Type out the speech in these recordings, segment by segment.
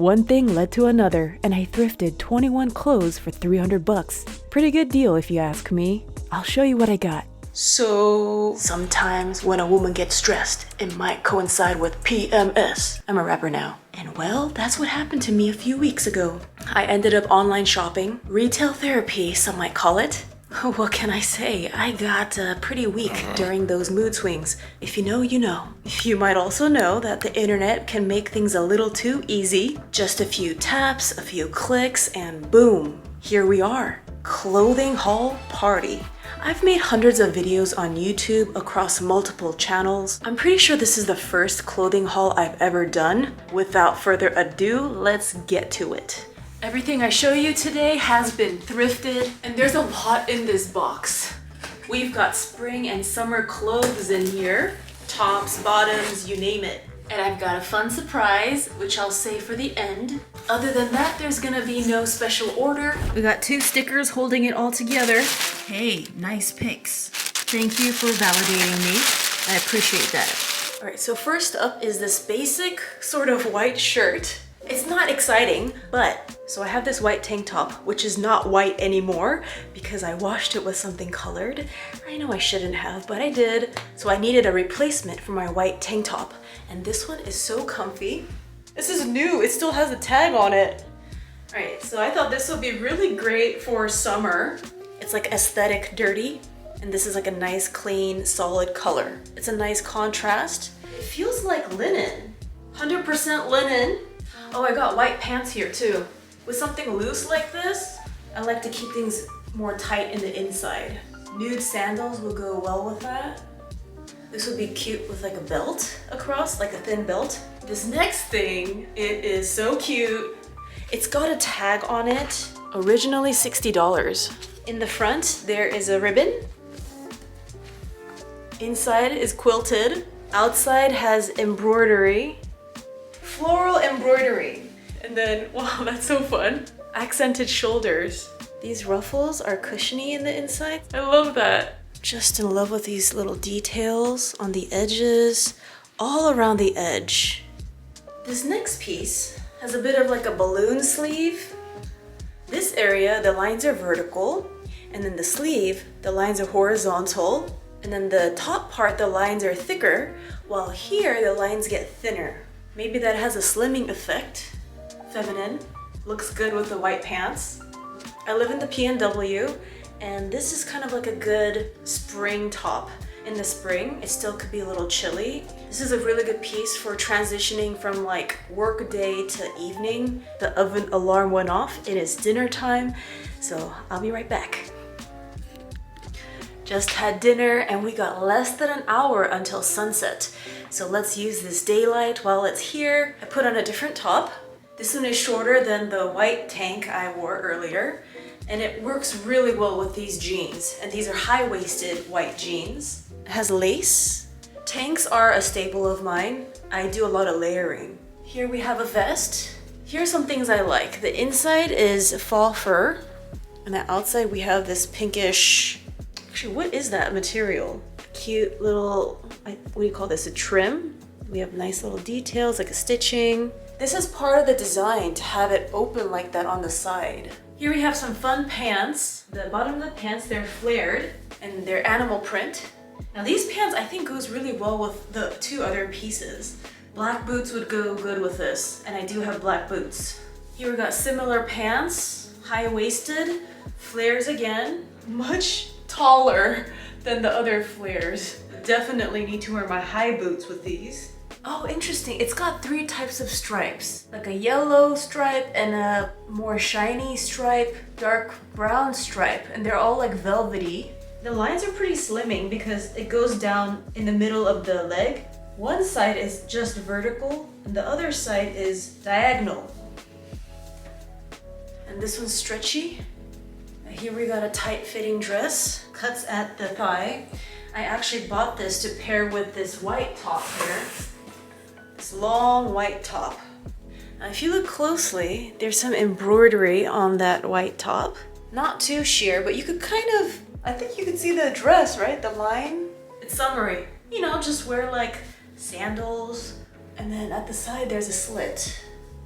One thing led to another, and I thrifted 21 clothes for 300 bucks. Pretty good deal if you ask me. I'll show you what I got. So sometimes when a woman gets stressed, it might coincide with PMS. I'm a rapper now. And well, that's what happened to me a few weeks ago. I ended up online shopping, retail therapy, some might call it. What can I say? I got pretty weak during those mood swings. If you know, you know. You might also know that the internet can make things a little too easy. Just a few taps, a few clicks, and boom, here we are. Clothing haul party. I've made hundreds of videos on YouTube across multiple channels. I'm pretty sure this is the first clothing haul I've ever done. Without further ado, let's get to it. Everything I show you today has been thrifted, and there's a lot in this box. We've got spring and summer clothes in here. Tops, bottoms, you name it. And I've got a fun surprise, which I'll save for the end. Other than that, there's gonna be no special order. We got 2 stickers holding it all together. Hey, nice pics. Thank you for validating me. I appreciate that. All right, so first up is this basic sort of white shirt. It's not exciting, but so I have this white tank top, which is not white anymore because I washed it with something colored. I know I shouldn't have, but I did. So I needed a replacement for my white tank top. And this one is so comfy. This is new, it still has a tag on it. All right, so I thought this would be really great for summer. It's like aesthetic dirty, and this is like a nice, clean, solid color. It's a nice contrast. It feels like linen, 100% linen. Oh, I got white pants here too. With something loose like this, I like to keep things more tight in the inside. Nude sandals will go well with that. This would be cute with like a belt across, like a thin belt. This next thing, it is so cute. It's got a tag on it, originally $60. In the front, there is a ribbon. Inside is quilted. Outside has embroidery. Floral embroidery. And then, wow, that's so fun. Accented shoulders. These ruffles are cushiony in the inside. I love that. Just in love with these little details on the edges, all around the edge. This next piece has a bit of like a balloon sleeve. This area, the lines are vertical, and then the sleeve, the lines are horizontal, and then the top part, the lines are thicker, while here the lines get thinner. Maybe that has a slimming effect. Feminine. Looks good with the white pants. I live in the PNW, and this is kind of like a good spring top. In the spring, it still could be a little chilly. This is a really good piece for transitioning from like work day to evening. The oven alarm went off. It is dinner time, so I'll be right back. Just had dinner and we got less than an hour until sunset. So let's use this daylight while it's here. I put on a different top. This one is shorter than the white tank I wore earlier, and it works really well with these jeans. And these are high-waisted white jeans. It has lace. Tanks are a staple of mine. I do a lot of layering. Here we have a vest. Here's some things I like. The inside is faux fur, and the outside we have this pinkish, actually, what is that material? Cute little, what do you call this, a trim? We have nice little details like a stitching. This is part of the design to have it open like that on the side. Here we have some fun pants. The bottom of the pants, they're flared and they're animal print. Now these pants I think goes really well with the 2 other pieces. Black boots would go good with this, and I do have black boots. Here we got similar pants, high-waisted, flares again, much taller than the other flares. Definitely need to wear my high boots with these. Oh, interesting. It's got 3 types of stripes, like a yellow stripe and a more shiny stripe, dark brown stripe, and they're all like velvety. The lines are pretty slimming because it goes down in the middle of the leg. One side is just vertical and the other side is diagonal. And this one's stretchy. Here we got a tight-fitting dress, cuts at the thigh. I actually bought this to pair with this white top here. This long white top. Now, if you look closely, there's some embroidery on that white top. Not too sheer, but you could kind of, I think you could see the dress, right? The line. It's summery. You know, just wear like sandals. And then at the side, there's a slit.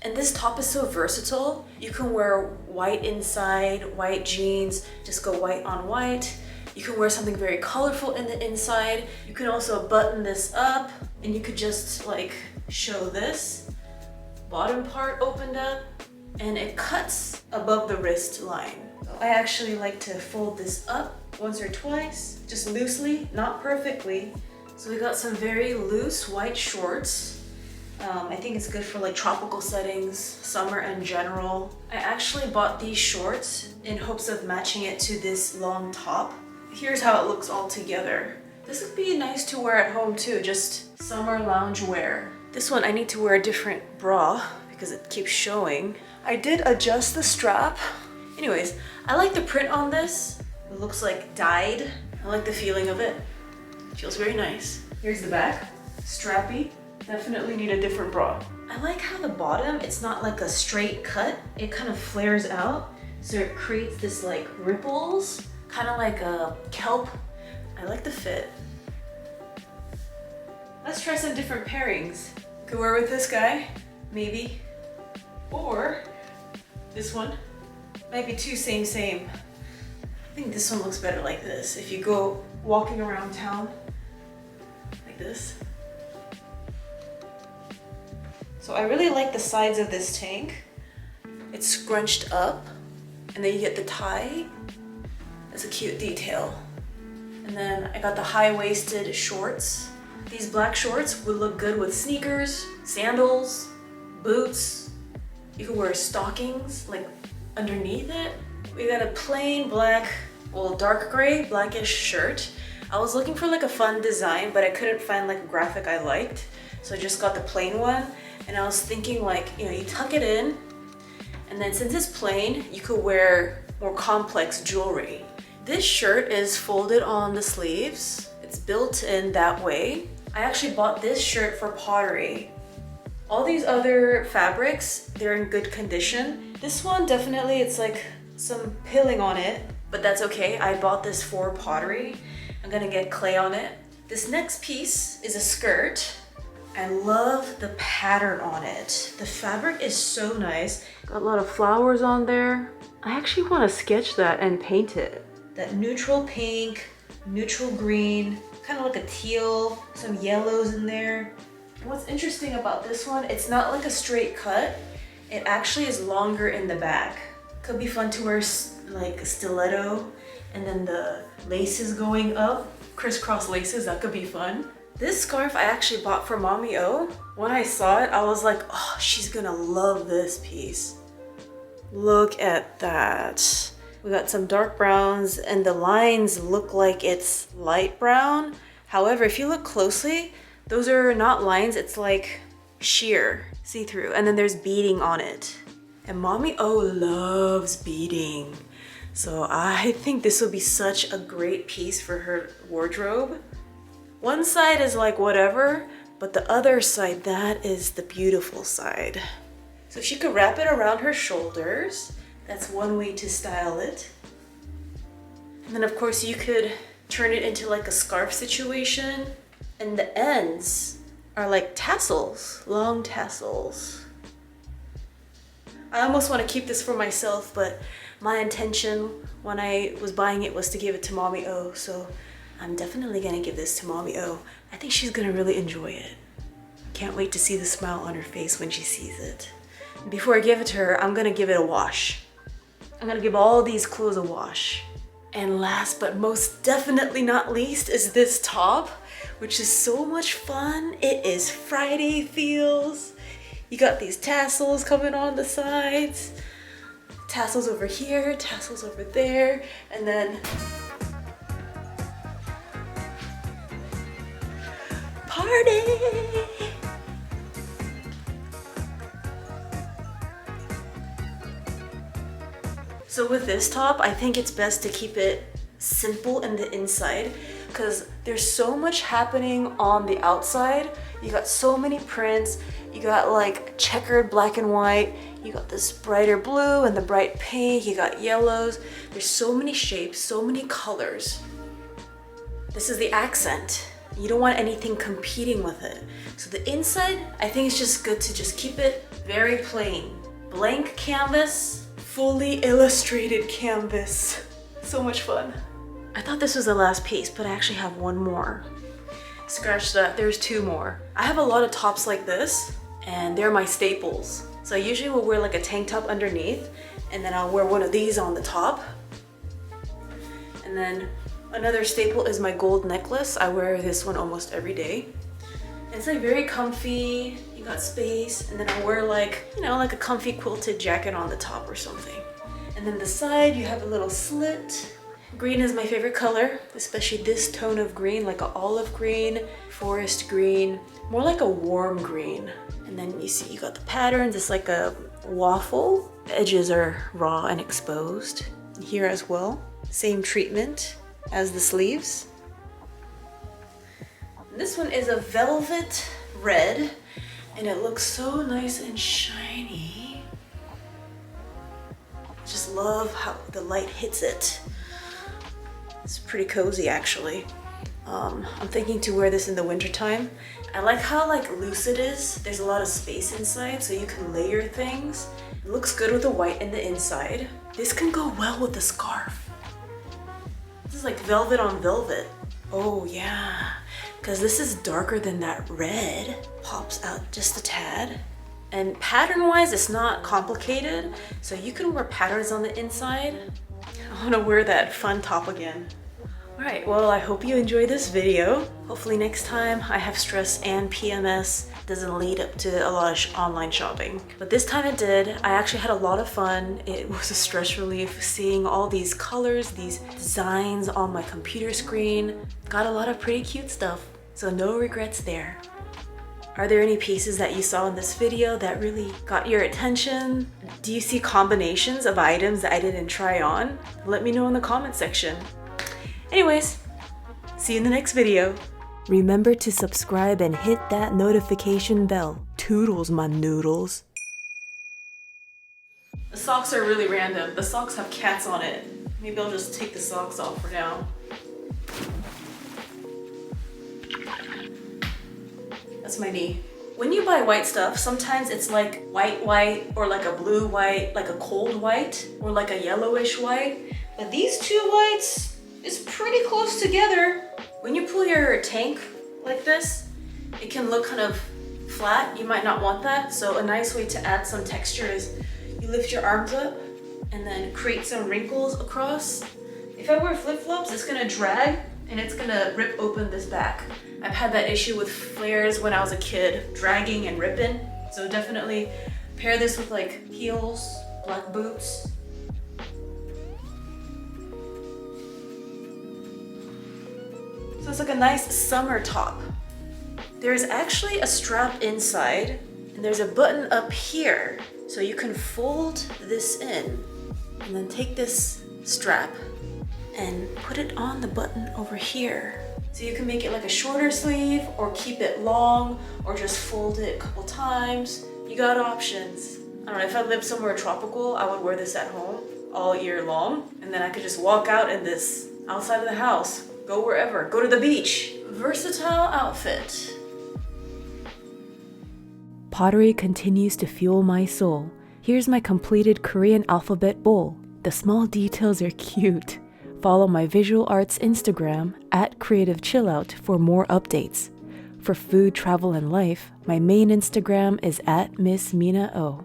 And this top is so versatile. You can wear white inside, white jeans, just go white on white. You can wear something very colorful in the inside. You can also button this up and you could just like show this bottom part opened up and it cuts above the wrist line. So I actually like to fold this up once or twice, just loosely, not perfectly. So we got some very loose white shorts. I think it's good for like tropical settings, summer in general. I actually bought these shorts in hopes of matching it to this long top. Here's how it looks all together. This would be nice to wear at home too, just summer lounge wear. This one I need to wear a different bra because it keeps showing. I did adjust the strap. Anyways, I like the print on this. It looks like dyed. I like the feeling of it. It feels very nice. Here's the back, strappy. Definitely need a different bra. I like how the bottom, it's not like a straight cut. It kind of flares out. So it creates this like ripples, kind of like a kelp. I like the fit. Let's try some different pairings. Could wear with this guy, maybe. Or this one. Might be too same. I think this one looks better like this. If you go walking around town like this. So I really like the sides of this tank. It's scrunched up and then you get the tie. That's a cute detail. And then I got the high-waisted shorts. These black shorts would look good with sneakers, sandals, boots. You could wear stockings like underneath it. We got a plain black, well, dark gray, blackish shirt. I was looking for like a fun design, but I couldn't find like a graphic I liked. So I just got the plain one. And I was thinking like, you know, you tuck it in, and then since it's plain, you could wear more complex jewelry. This shirt is folded on the sleeves. It's built in that way. I actually bought this shirt for Pottery. All these other fabrics, they're in good condition. This one, definitely, it's like some pilling on it, but that's okay. I bought this for Pottery. I'm gonna get clay on it. This next piece is a skirt. I love the pattern on it. The fabric is so nice. Got a lot of flowers on there. I actually want to sketch that and paint it. That neutral pink, neutral green, kind of like a teal, some yellows in there. And what's interesting about this one, it's not like a straight cut. It actually is longer in the back. Could be fun to wear like a stiletto and then the laces going up, crisscross laces, that could be fun. This scarf I actually bought for Mommy O. When I saw it, I was like, oh, she's gonna love this piece. Look at that. We got some dark browns and the lines look like it's light brown. However, if you look closely, those are not lines, it's like sheer, see-through, and then there's beading on it. And Mommy O loves beading. So I think this will be such a great piece for her wardrobe. One side is like whatever, but the other side, that is the beautiful side. So she could wrap it around her shoulders. That's one way to style it. And then of course you could turn it into like a scarf situation. And the ends are like tassels, long tassels. I almost want to keep this for myself, but my intention when I was buying it was to give it to Mommy O, so I'm definitely gonna give this to Mommy O. I think she's gonna really enjoy it. Can't wait to see the smile on her face when she sees it. Before I give it to her, I'm gonna give it a wash. I'm gonna give all these clothes a wash. And last but most definitely not least is this top, which is so much fun. It is Friday feels. You got these tassels coming on the sides. Tassels over here, tassels over there, and then party! So with this top, I think it's best to keep it simple in the inside because there's so much happening on the outside. You got so many prints, you got like checkered black and white, you got this brighter blue and the bright pink, you got yellows. There's so many shapes, so many colors. This is the accent. You don't want anything competing with it. So the inside, I think it's just good to just keep it very plain. Blank canvas, fully illustrated canvas. So much fun. I thought this was the last piece, but I actually have one more. Scratch that, there's two more. I have a lot of tops like this, and they're my staples. So I usually will wear like a tank top underneath, and then I'll wear one of these on the top. And then another staple is my gold necklace. I wear this one almost every day. It's like very comfy, you got space, and then I'll wear like, you know, like a comfy quilted jacket on the top or something. And then the side, you have a little slit. Green is my favorite color, especially this tone of green, like an olive green, forest green, more like a warm green. And then you see you got the patterns, it's like a waffle. The edges are raw and exposed. Here as well, same treatment as the sleeves. This one is a velvet red, and it looks so nice and shiny. Just love how the light hits it. It's pretty cozy actually. I'm thinking to wear this in the wintertime. I like how like loose it is. There's a lot of space inside so you can layer things. It looks good with the white in the inside. This can go well with the scarf. This is like velvet on velvet. Oh yeah, because this is darker than that red. Pops out just a tad. And pattern wise, it's not complicated. So you can wear patterns on the inside. I want to wear that fun top again. Alright, well I hope you enjoyed this video. Hopefully next time I have stress and PMS doesn't lead up to a lot of online shopping. But this time it did. I actually had a lot of fun. It was a stress relief seeing all these colors, these designs on my computer screen. Got a lot of pretty cute stuff, so no regrets there. Are there any pieces that you saw in this video that really got your attention? Do you see combinations of items that I didn't try on? Let me know in the comment section. Anyways, see you in the next video. Remember to subscribe and hit that notification bell. Toodles, my noodles. The socks are really random. The socks have cats on it. Maybe I'll just take the socks off for now. That's my knee. When you buy white stuff, sometimes it's like white or like a blue white, like a cold white or like a yellowish white. But these two whites is pretty close together. When you pull your tank like this, it can look kind of flat. You might not want that. So a nice way to add some texture is you lift your arms up and then create some wrinkles across. If I wear flip-flops, it's gonna drag and it's gonna rip open this back. I've had that issue with flares when I was a kid, dragging and ripping. So definitely pair this with like heels, black boots. So it's like a nice summer top. There's actually a strap inside and there's a button up here. So you can fold this in and then take this strap and put it on the button over here. So you can make it like a shorter sleeve or keep it long or just fold it a couple times. You got options. I don't know, if I lived somewhere tropical, I would wear this at home all year long. And then I could just walk out in this outside of the house, go wherever, go to the beach. Versatile outfit. Pottery continues to fuel my soul. Here's my completed Korean alphabet bowl. The small details are cute. Follow my visual arts Instagram @CreativeChillout for more updates. For food, travel, and life, my main Instagram is @MissMinaO.